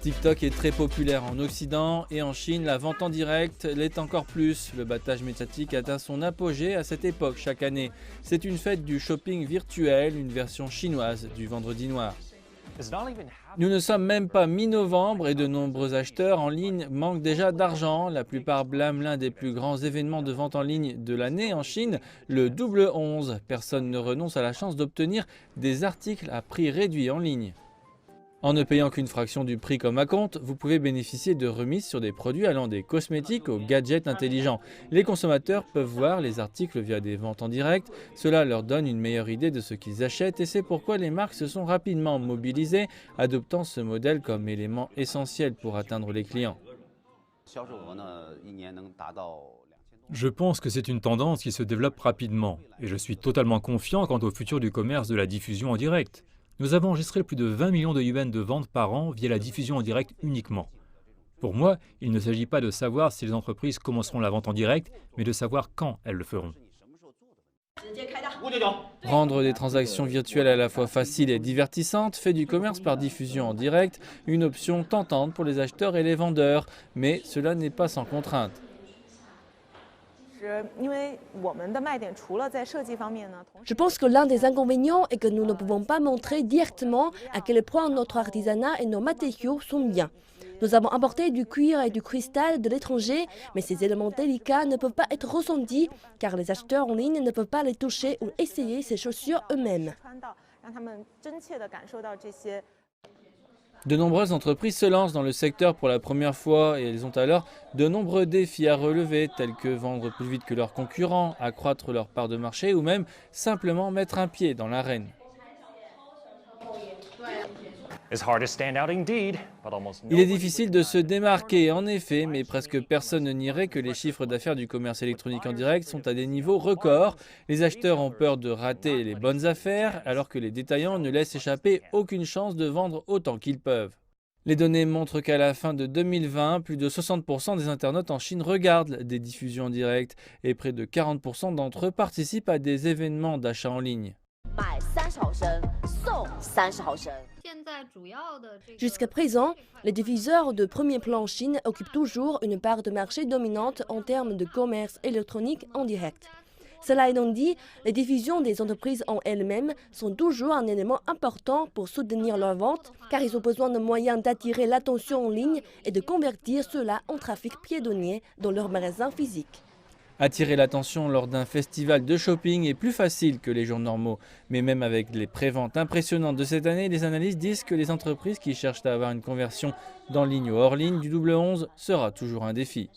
TikTok est très populaire en Occident et en Chine, la vente en direct l'est encore plus. Le battage médiatique atteint son apogée à cette époque chaque année. C'est une fête du shopping virtuel, une version chinoise du vendredi noir. Nous ne sommes même pas mi-novembre et de nombreux acheteurs en ligne manquent déjà d'argent. La plupart blâment l'un des plus grands événements de vente en ligne de l'année en Chine, le double 11. Personne ne renonce à la chance d'obtenir des articles à prix réduit en ligne. En ne payant qu'une fraction du prix comme acompte, vous pouvez bénéficier de remises sur des produits allant des cosmétiques aux gadgets intelligents. Les consommateurs peuvent voir les articles via des ventes en direct. Cela leur donne une meilleure idée de ce qu'ils achètent et c'est pourquoi les marques se sont rapidement mobilisées, adoptant ce modèle comme élément essentiel pour atteindre les clients. Je pense que c'est une tendance qui se développe rapidement et je suis totalement confiant quant au futur du commerce de la diffusion en direct. Nous avons enregistré plus de 20 millions de yuan de ventes par an via la diffusion en direct uniquement. Pour moi, il ne s'agit pas de savoir si les entreprises commenceront la vente en direct, mais de savoir quand elles le feront. Rendre des transactions virtuelles à la fois faciles et divertissantes fait du commerce par diffusion en direct une option tentante pour les acheteurs et les vendeurs, mais cela n'est pas sans contrainte. Je pense que l'un des inconvénients est que nous ne pouvons pas montrer directement à quel point notre artisanat et nos matériaux sont bien. Nous avons importé du cuir et du cristal de l'étranger, mais ces éléments délicats ne peuvent pas être ressentis car les acheteurs en ligne ne peuvent pas les toucher ou essayer ces chaussures eux-mêmes. De nombreuses entreprises se lancent dans le secteur pour la première fois et elles ont alors de nombreux défis à relever, tels que vendre plus vite que leurs concurrents, accroître leur part de marché ou même simplement mettre un pied dans l'arène. Il est difficile de se démarquer, en effet, mais presque personne ne nierait que les chiffres d'affaires du commerce électronique en direct sont à des niveaux records. Les acheteurs ont peur de rater les bonnes affaires, alors que les détaillants ne laissent échapper aucune chance de vendre autant qu'ils peuvent. Les données montrent qu'à la fin de 2020, plus de 60% des internautes en Chine regardent des diffusions en direct et près de 40% d'entre eux participent à des événements d'achat en ligne. Jusqu'à présent, les diffuseurs de premier plan en Chine occupent toujours une part de marché dominante en termes de commerce électronique en direct. Cela étant dit, les diffusions des entreprises en elles-mêmes sont toujours un élément important pour soutenir leurs ventes, car ils ont besoin de moyens d'attirer l'attention en ligne et de convertir cela en trafic piétonnier dans leurs magasins physiques. Attirer l'attention lors d'un festival de shopping est plus facile que les jours normaux. Mais même avec les préventes impressionnantes de cette année, les analystes disent que les entreprises qui cherchent à avoir une conversion dans ligne ou hors ligne du double 11 sera toujours un défi.